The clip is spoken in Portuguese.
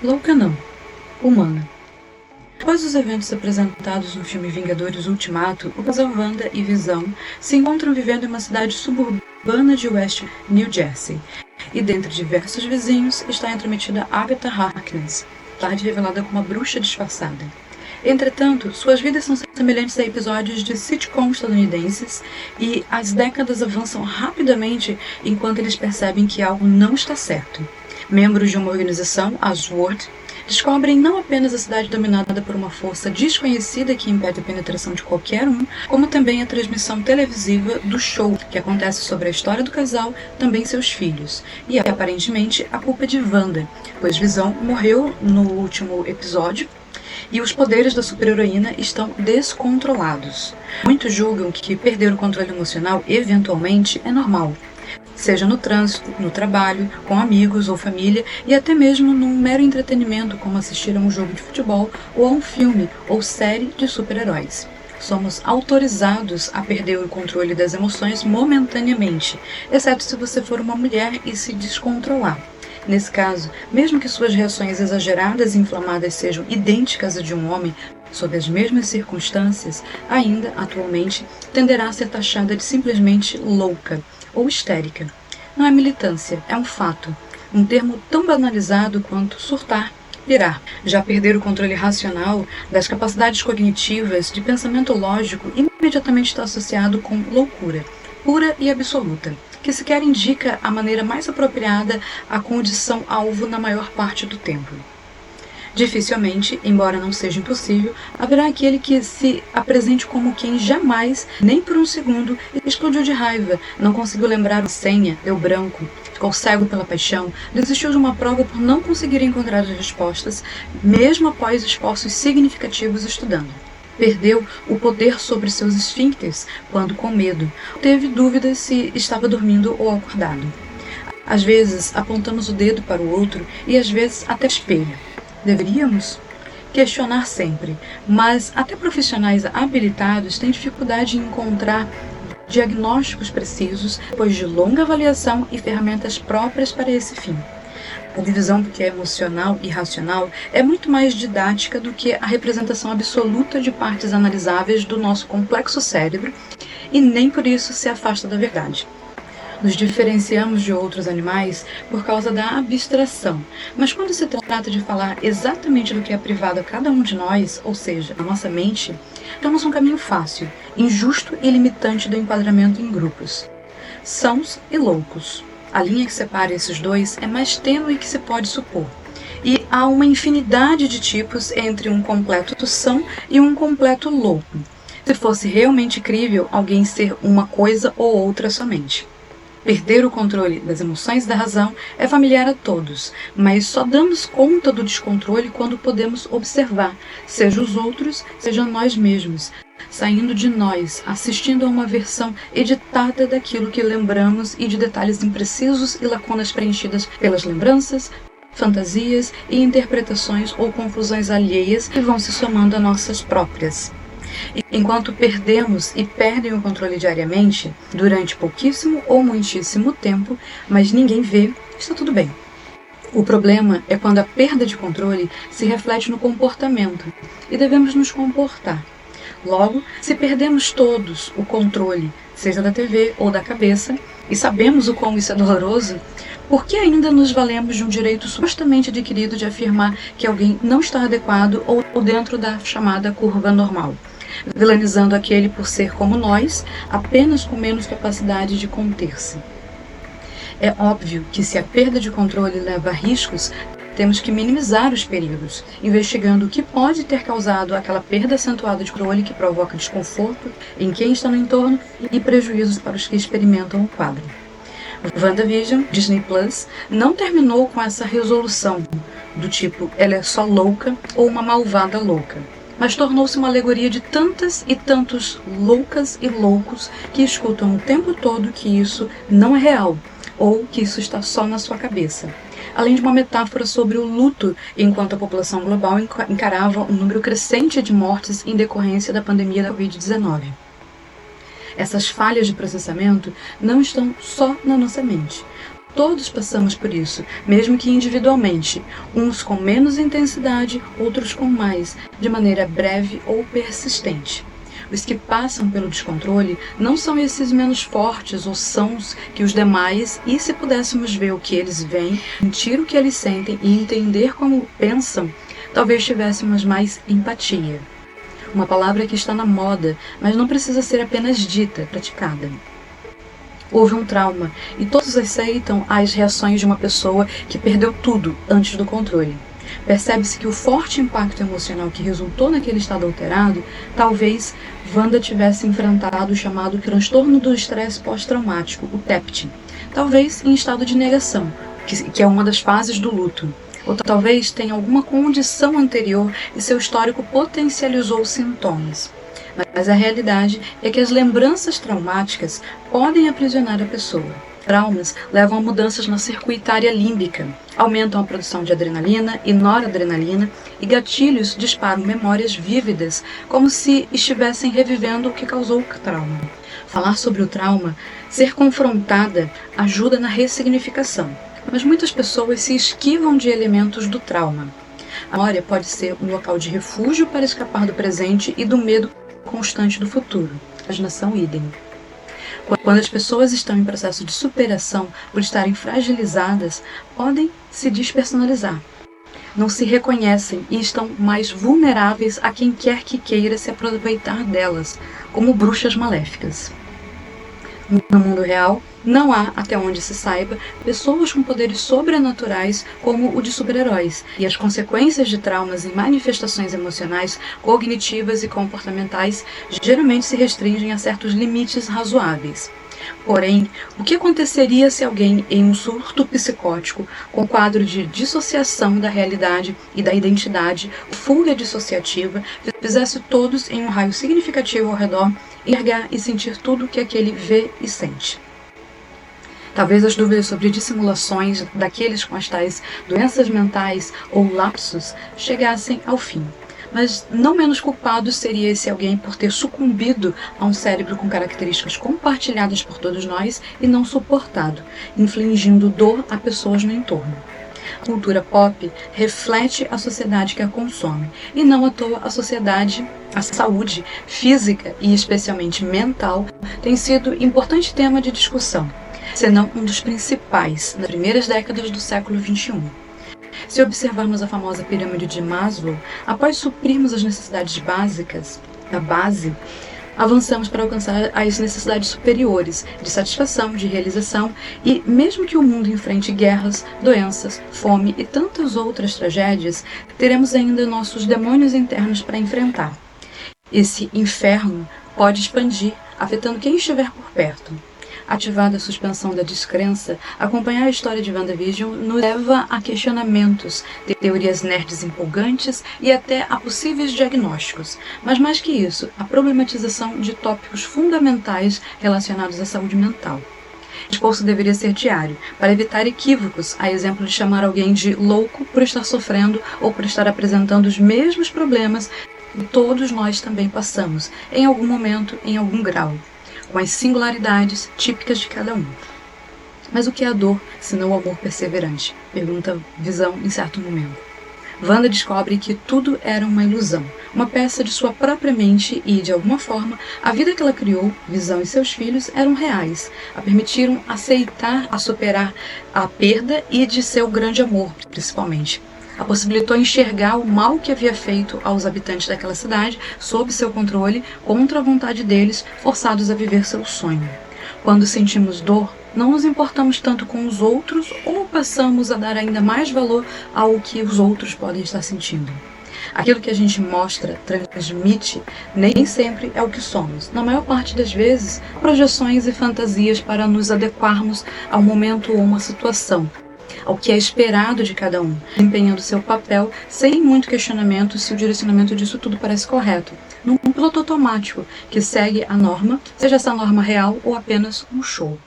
Louca não, humana. Após os eventos apresentados no filme Vingadores Ultimato, o casal Wanda e Visão se encontram vivendo em uma cidade suburbana de West New Jersey, e dentre diversos vizinhos está intrometida Agatha Harkness, tarde revelada como uma bruxa disfarçada. Entretanto, suas vidas são semelhantes a episódios de sitcom estadunidenses e as décadas avançam rapidamente enquanto eles percebem que algo não está certo. Membros de uma organização, a SWORD, descobrem não apenas a cidade dominada por uma força desconhecida que impede a penetração de qualquer um, como também a transmissão televisiva do show que acontece sobre a história do casal, também seus filhos. E aparentemente a culpa é de Wanda, pois Visão morreu no último episódio e os poderes da super-heroína estão descontrolados. Muitos julgam que perder o controle emocional eventualmente é normal, seja no trânsito, no trabalho, com amigos ou família e até mesmo num mero entretenimento como assistir a um jogo de futebol ou a um filme ou série de super-heróis. Somos autorizados a perder o controle das emoções momentaneamente, exceto se você for uma mulher e se descontrolar. Nesse caso, mesmo que suas reações exageradas e inflamadas sejam idênticas à de um homem, sob as mesmas circunstâncias, ainda, atualmente, tenderá a ser taxada de simplesmente louca ou histérica. Não é militância, é um fato, um termo tão banalizado quanto surtar, pirar. Já perder o controle racional das capacidades cognitivas de pensamento lógico imediatamente está associado com loucura, pura e absoluta, que sequer indica a maneira mais apropriada à condição alvo na maior parte do tempo. Dificilmente, embora não seja impossível, haverá aquele que se apresente como quem jamais, nem por um segundo, explodiu de raiva, não conseguiu lembrar a senha, deu branco, ficou cego pela paixão, desistiu de uma prova por não conseguir encontrar as respostas, mesmo após esforços significativos estudando. Perdeu o poder sobre seus esfíncteres quando, com medo, teve dúvidas se estava dormindo ou acordado. Às vezes, apontamos o dedo para o outro e às vezes até espelho. Deveríamos questionar sempre, mas até profissionais habilitados têm dificuldade em encontrar diagnósticos precisos depois de longa avaliação e ferramentas próprias para esse fim. A divisão do que é emocional e racional é muito mais didática do que a representação absoluta de partes analisáveis do nosso complexo cérebro e nem por isso se afasta da verdade. Nos diferenciamos de outros animais por causa da abstração, mas quando se trata de falar exatamente do que é privado a cada um de nós, ou seja, a nossa mente, temos um caminho fácil, injusto e limitante do enquadramento em grupos. Sãos e loucos. A linha que separa esses dois é mais tênue que se pode supor. E há uma infinidade de tipos entre um completo são e um completo louco. Se fosse realmente crível alguém ser uma coisa ou outra somente. Perder o controle das emoções e da razão é familiar a todos, mas só damos conta do descontrole quando podemos observar, seja os outros, seja nós mesmos, saindo de nós, assistindo a uma versão editada daquilo que lembramos e de detalhes imprecisos e lacunas preenchidas pelas lembranças, fantasias e interpretações ou confusões alheias que vão se somando a nossas próprias. Enquanto perdemos e perdem o controle diariamente, durante pouquíssimo ou muitíssimo tempo, mas ninguém vê, está tudo bem. O problema é quando a perda de controle se reflete no comportamento e devemos nos comportar. Logo, se perdemos todos o controle, seja da TV ou da cabeça, e sabemos o quão isso é doloroso, por que ainda nos valemos de um direito supostamente adquirido de afirmar que alguém não está adequado ou dentro da chamada curva normal? Vilanizando aquele por ser como nós, apenas com menos capacidade de conter-se. É óbvio que se a perda de controle leva a riscos, temos que minimizar os perigos, investigando o que pode ter causado aquela perda acentuada de controle que provoca desconforto em quem está no entorno e prejuízos para os que experimentam o quadro. WandaVision, Disney Plus, não terminou com essa resolução do tipo ela é só louca ou uma malvada louca, mas tornou-se uma alegoria de tantas e tantos loucas e loucos que escutam o tempo todo que isso não é real, ou que isso está só na sua cabeça. Além de uma metáfora sobre o luto enquanto a população global encarava um número crescente de mortes em decorrência da pandemia da Covid-19. Essas falhas de processamento não estão só na nossa mente. Todos passamos por isso, mesmo que individualmente, uns com menos intensidade, outros com mais, de maneira breve ou persistente. Os que passam pelo descontrole não são esses menos fortes ou sãos que os demais, e se pudéssemos ver o que eles veem, sentir o que eles sentem e entender como pensam, talvez tivéssemos mais empatia. Uma palavra que está na moda, mas não precisa ser apenas dita, praticada. Houve um trauma, e todos aceitam as reações de uma pessoa que perdeu tudo antes do controle. Percebe-se que o forte impacto emocional que resultou naquele estado alterado, talvez Wanda tivesse enfrentado o chamado transtorno do estresse pós-traumático, o TEPT, talvez em estado de negação, que é uma das fases do luto. Ou talvez tenha alguma condição anterior e seu histórico potencializou os sintomas. Mas a realidade é que as lembranças traumáticas podem aprisionar a pessoa. Traumas levam a mudanças na circuitária límbica, aumentam a produção de adrenalina e noradrenalina, e gatilhos disparam memórias vívidas, como se estivessem revivendo o que causou o trauma. Falar sobre o trauma, ser confrontada, ajuda na ressignificação, mas muitas pessoas se esquivam de elementos do trauma. A memória pode ser um local de refúgio para escapar do presente e do medo constante do futuro. Imaginação idem. Quando as pessoas estão em processo de superação por estarem fragilizadas, podem se despersonalizar. Não se reconhecem e estão mais vulneráveis a quem quer que queira se aproveitar delas, como bruxas maléficas. No mundo real, não há, até onde se saiba, pessoas com poderes sobrenaturais como o de super-heróis, e as consequências de traumas e manifestações emocionais, cognitivas e comportamentais geralmente se restringem a certos limites razoáveis. Porém, o que aconteceria se alguém em um surto psicótico, com quadro de dissociação da realidade e da identidade, fuga dissociativa, fizesse todos em um raio significativo ao redor, enxergar e sentir tudo o que aquele vê e sente? Talvez as dúvidas sobre dissimulações daqueles com as tais doenças mentais ou lapsos chegassem ao fim. Mas não menos culpado seria esse alguém por ter sucumbido a um cérebro com características compartilhadas por todos nós e não suportado, infligindo dor a pessoas no entorno. A cultura pop reflete a sociedade que a consome, e não à toa a saúde física e especialmente mental tem sido importante tema de discussão, senão um dos principais nas primeiras décadas do século XXI. Se observarmos a famosa pirâmide de Maslow, após suprirmos as necessidades básicas da base, avançamos para alcançar as necessidades superiores, de satisfação, de realização, e mesmo que o mundo enfrente guerras, doenças, fome e tantas outras tragédias, teremos ainda nossos demônios internos para enfrentar. Esse inferno pode expandir, afetando quem estiver por perto. Ativada a suspensão da descrença, acompanhar a história de WandaVision nos leva a questionamentos, teorias nerds empolgantes e até a possíveis diagnósticos. Mas mais que isso, a problematização de tópicos fundamentais relacionados à saúde mental. O esforço deveria ser diário, para evitar equívocos, a exemplo de chamar alguém de louco por estar sofrendo ou por estar apresentando os mesmos problemas que todos nós também passamos, em algum momento, em algum grau, com as singularidades típicas de cada um. Mas o que é a dor, senão o amor perseverante? Pergunta Visão em certo momento. Wanda descobre que tudo era uma ilusão, uma peça de sua própria mente e, de alguma forma, a vida que ela criou, Visão e seus filhos, eram reais, a permitiram aceitar, a superar a perda e de seu grande amor, principalmente. A possibilitou enxergar o mal que havia feito aos habitantes daquela cidade, sob seu controle, contra a vontade deles, forçados a viver seu sonho. Quando sentimos dor, não nos importamos tanto com os outros ou passamos a dar ainda mais valor ao que os outros podem estar sentindo. Aquilo que a gente mostra, transmite, nem sempre é o que somos. Na maior parte das vezes, projeções e fantasias para nos adequarmos ao momento ou uma situação, ao que é esperado de cada um, desempenhando seu papel sem muito questionamento se o direcionamento disso tudo parece correto, num piloto automático que segue a norma, seja essa norma real ou apenas um show.